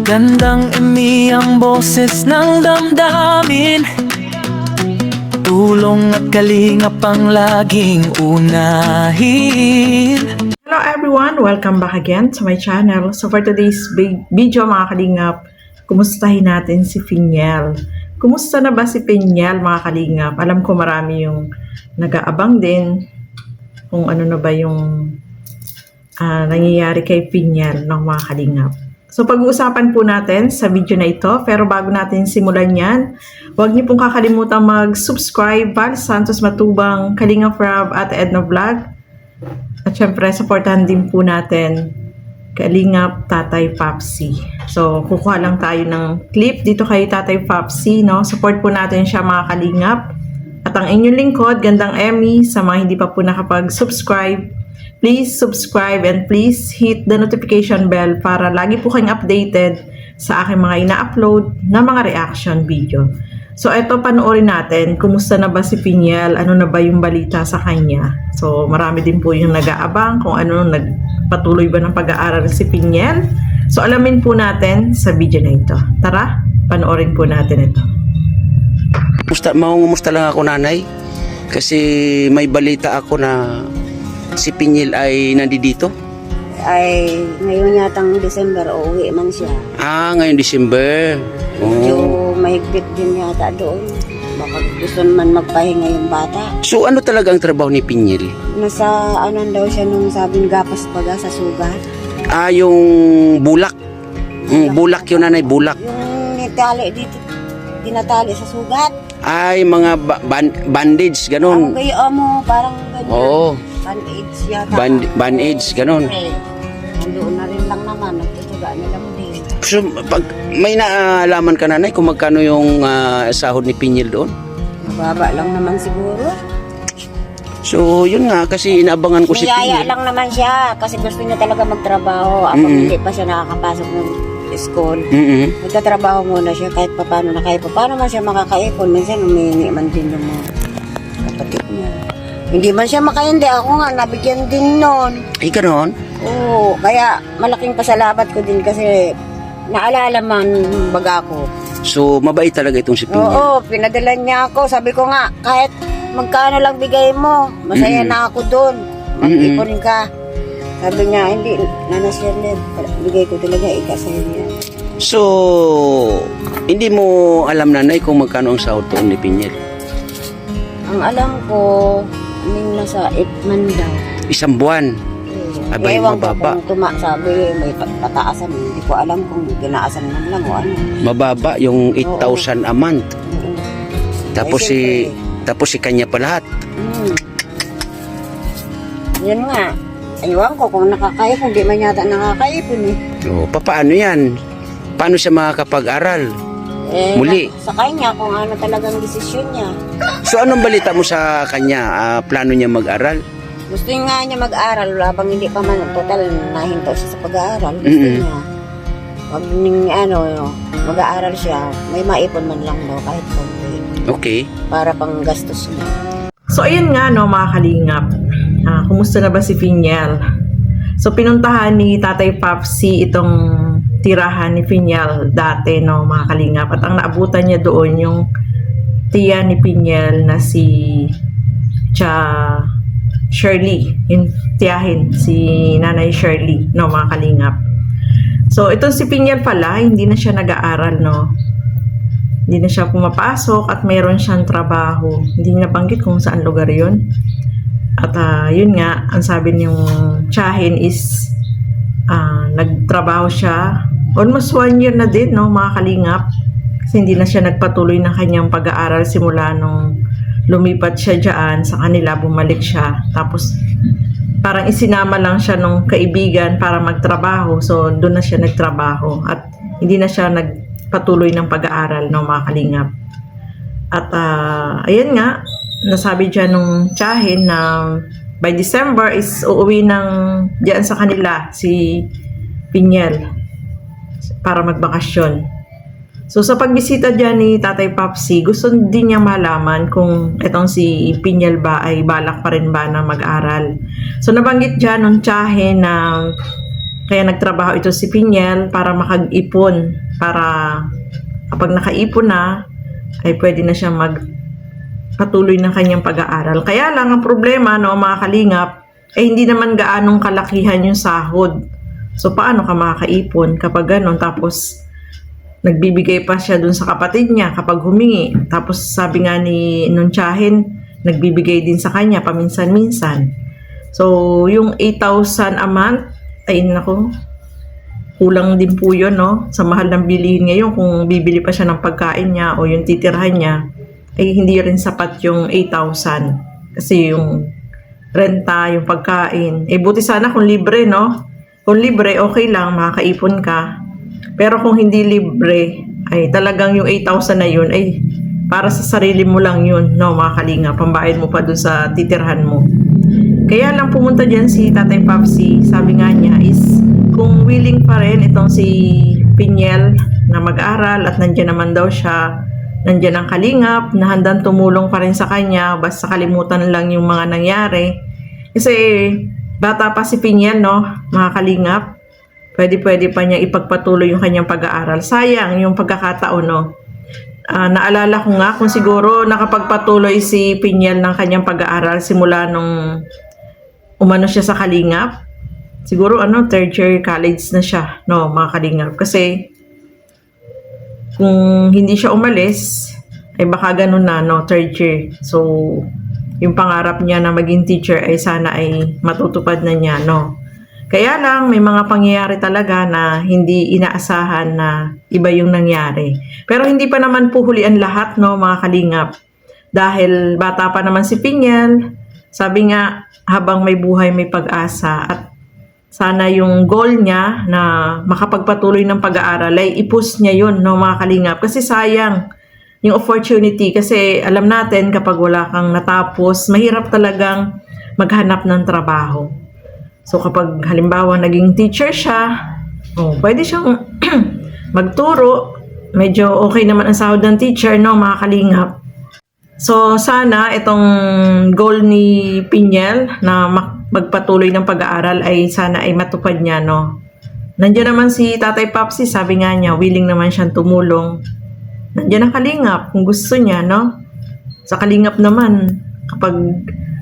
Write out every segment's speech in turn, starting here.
Magandang imi ang boses ng damdamin, tulong at kalingap ang laging unahin. Hello everyone! Welcome back again to my channel. So for today's video mga kalingap, kumustahin natin si Finiel. Kumusta na ba si Finiel mga kalingap? Alam ko marami yung nag-aabang din kung ano na ba yung nangyayari kay Finiel ng mga kalingap. So pag-uusapan po natin sa video na ito, pero bago natin simulan yan, huwag niyo pong kakalimutan mag-subscribe, Val Santos Matubang, Kalingap Rob at Edna Vlog. At syempre, supportahan din po natin Kalingap Tatay Papsi. So kukuha lang tayo ng clip dito kay Tatay Papsi, no? Support po natin siya mga kalingap. At ang inyong lingkod, Gandang Emmy, sa mga hindi pa po nakapag-subscribe, please subscribe and please hit the notification bell para lagi po kayong updated sa aking mga ina-upload na mga reaction video. So ito, panoorin natin, kumusta na ba si Finiel, ano na ba yung balita sa kanya. So marami din po yung nag-aabang kung ano, nagpatuloy ba ng pag-aaral si Finiel. So alamin po natin sa video na ito. Tara, panoorin po natin ito. Mangumusta lang ako, nanay, kasi may balita ako na si Finiel ay nandito. Ay, ngayon yatang December, uuwi man siya. Ngayon December. Medyo mahigpit din yata doon. Baka gusto naman magpahinga yung bata. So ano talaga ang trabaho ni Finiel? Nasa ano daw siya nung sabing gapas paga sa sugat. Yung bulak. Bulak yun, nanay, bulak. Yung nitali dito, tinatali sa sugat. Ay, mga bandage, Ang ganon. gayo mo, parang ganyan. Oo. Band-aids yata. Bandage, ganon. Nandoon na rin lang naman, nagtutuga nilang din. So, pag may naalaman ka, nanay, kung magkano yung sahod ni Finiel doon? Mababa lang naman siguro. So, yun nga, kasi inaabangan ko si Niyaya Finiel. lang naman siya kasi gusto niya talaga magtrabaho. Ako hindi pa siya nakakapasok ng school. Magtatrabaho muna siya kahit paano na kahit paano man siya makakaipon. Minsan umihingi man din ng mga kapatid niya. Hindi man siya makahindi. Ako nga, nabigyan din nun. Ay, ganon? Oo, kaya malaking pasalamat ko din kasi naalala man baga ko. So, mabait talaga itong si Finiel. Oo, pinadala niya ako. Sabi ko nga, kahit magkano lang bigay mo, masaya na ako doon. Mag-ipon ka. Sabi niya, hindi, Nana Shirley, bigay ko talaga, sa'yo niya. So, hindi mo alam, nanay, kung magkano ang sahod doon ni Finiel? Ang alam ko, nasa 8 man daw. Isang buwan. Abay, Ewan ko mababa. kung sabi, may pataasan. Hindi ko alam kung ginaasan man lang o ano. Mababa yung 8,000 a month. Oo. Tapos Ay, si kanya pa lahat. Yan nga. Ewan ko kung nakakaipon. Hindi man yata nakakaipon eh. O, paano yan? Paano siya makakapag-aral? Muli. Sa kanya kung ano talagang desisyon niya. So, anong balita mo sa kanya? Plano niya mag-aral? Gusto nga niya mag-aral, habang hindi pa man total nahinto siya sa pag-aaral. Gusto niya, wag ning mag-aaral siya, may maipon man lang daw kahit konti. Okay. Para pang gastos niya. So ayun nga no mga kalingap, kumusta na ba si Finiel? So pinuntahan ni Tatay Papsi itong tirahan ni Finiel dati no mga kalingap, at ang naabutan niya doon yung tiya ni Finiel na si Shirley, yung tiyahin si Nanay Shirley no mga kalingap. So itong si Finiel pala hindi na siya nag-aaral no. Hindi na siya pumapasok at mayroon siyang trabaho. Hindi nabanggit kung saan lugar yun. At yun nga, ang sabi niyong tiyahin is nagtrabaho siya. Almost 1 year na din, no, mga kalingap. Kasi hindi na siya nagpatuloy ng kanyang pag-aaral simula nung lumipat siya dyan sa kanila, bumalik siya. Tapos parang isinama lang siya nung kaibigan para magtrabaho. So doon na siya nagtrabaho. At hindi na siya patuloy ng pag-aaral ng mga kalingap. At ayun nga, nasabi dyan nung tiyahin na by December is uuwi ng dyan sa kanila si Finiel para magbakasyon. So sa pagbisita dyan ni Tatay Papsi, gusto din niya malaman kung itong si Finiel ba ay balak pa rin ba na mag-aral. So nabanggit dyan nung tiyahin na Kaya nagtrabaho ito si Piniel para makag-ipon, para kapag nakaipon na, ay pwede na siya magpatuloy ng kanyang pag-aaral. Kaya lang ang problema, no, mga kalingap, ay hindi naman gaanong kalakihan yung sahod. So paano ka makakaipon kapag ganon? Tapos nagbibigay pa siya dun sa kapatid niya kapag humingi. Tapos sabi nga ni nung tiyahin, nagbibigay din sa kanya paminsan-minsan. So yung 8,000 a month, ay nako, kulang din po yun, no? Sa mahal ng bilihin ngayon, kung bibili pa siya ng pagkain niya o yung titirhan niya, ay hindi rin sapat yung 8,000. Kasi yung renta, yung pagkain. Buti sana kung libre, no? Kung libre, okay lang, makakaipon ka. Pero kung hindi libre, ay talagang yung 8,000 na yun, ay para sa sarili mo lang yun, no, mga kalinga. Pambayad mo pa dun sa titirhan mo. Kaya lang pumunta dyan si Tatay Papsi, sabi nga niya is kung willing pa rin itong si Piniel na mag-aral at nandiyan naman daw siya, nandiyan ang kalingap na handang tumulong pa rin sa kanya basta kalimutan lang yung mga nangyari. Kasi bata pa si Piniel, no, mga kalingap, pwede pa niya ipagpatuloy yung kanyang pag-aaral. Sayang yung pagkakataon, no. Naalala ko nga kung siguro nakapagpatuloy si Piniel ng kanyang pag-aaral simula nung umano siya sa kalingap. Siguro third year college na siya, no, mga kalingap. Kasi kung hindi siya umalis, ay baka ganun na, no, third year. So, yung pangarap niya na maging teacher ay sana ay matutupad na niya, no. Kaya lang, may mga pangyayari talaga na hindi inaasahan na iba yung nangyari. Pero hindi pa naman po hulian lahat, no, mga kalingap. Dahil bata pa naman si Piniel, sabi nga, habang may buhay, may pag-asa. At sana yung goal niya na makapagpatuloy ng pag-aaral ay i-push niya yun, no, mga kalingap. Kasi sayang yung opportunity. Kasi alam natin, kapag wala kang natapos, mahirap talagang maghanap ng trabaho. So kapag halimbawa naging teacher siya, pwede siyang magturo. Medyo okay naman ang sahod ng teacher, no, mga kalingap. So sana itong goal ni Piniel na magpatuloy ng pag-aaral ay sana ay matupad niya, no. Nandiyan naman si Tatay Papsi, sabi nga niya, willing naman siyang tumulong. Nandiyan ang kalingap kung gusto niya, no. Sa kalingap naman, kapag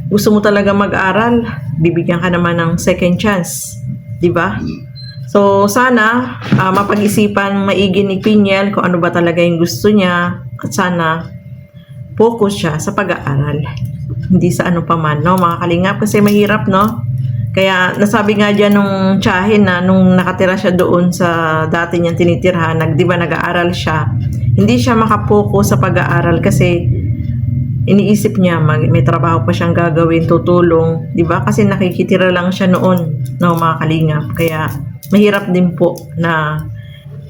gusto mo talaga mag-aral, bibigyan ka naman ng second chance, di ba? So sana mapag-isipan maigi ni Piniel kung ano ba talaga yung gusto niya at sana focus siya sa pag-aaral. Hindi sa ano pa man, no, mga kalingap, kasi mahirap, no? Kaya nasabi nga dyan nung tiyahin na nung nakatira siya doon sa dati niyang tinitirhan, di ba nag-aaral siya, hindi siya makapokus sa pag-aaral kasi iniisip niya may trabaho pa siyang gagawin, tutulong, di ba? Kasi nakikitira lang siya noon, no, mga kalingap. Kaya mahirap din po na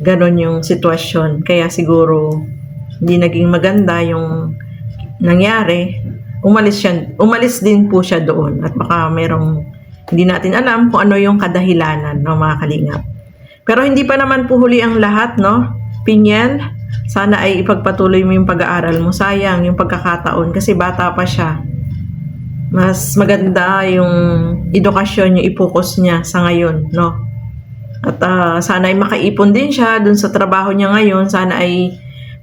ganon yung sitwasyon. Kaya siguro hindi naging maganda yung nangyari. Umalis din po siya doon at baka merong hindi natin alam kung ano yung kadahilanan, no, mga kalingap. Pero hindi pa naman po huli ang lahat, no. Piniel, sana ay ipagpatuloy mo yung pag-aaral mo. Sayang yung pagkakataon kasi bata pa siya. Mas maganda yung edukasyon, yung i-focus niya sa ngayon, no. At sana ay makaipon din siya dun sa trabaho niya ngayon. Sana ay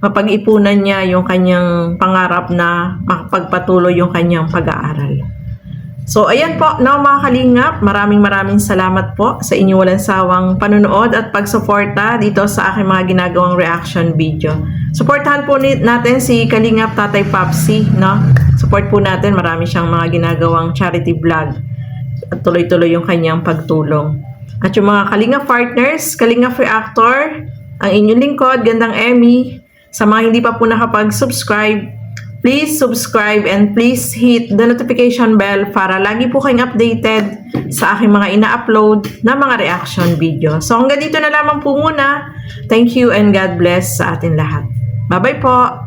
mapag-ipunan niya yung kanyang pangarap na makapagpatuloy yung kanyang pag-aaral. So, ayan po, no, mga kalingap, maraming salamat po sa inyong walang sawang panunood at pagsuporta dito sa aking mga ginagawang reaction video. Supportahan po natin si Kalingap Tatay Papsi, no? Support po natin, marami siyang mga ginagawang charity vlog at tuloy-tuloy yung kanyang pagtulong. At yung mga Kalingap partners, Kalingap Reactor, ang inyong lingkod, Gandang Emmy. Sa mga hindi pa po nakapag-subscribe, please subscribe and please hit the notification bell para lagi po kayong updated sa aking mga ina-upload na mga reaction video. So hanggang dito na lamang po muna. Thank you and God bless sa atin lahat. Bye-bye po!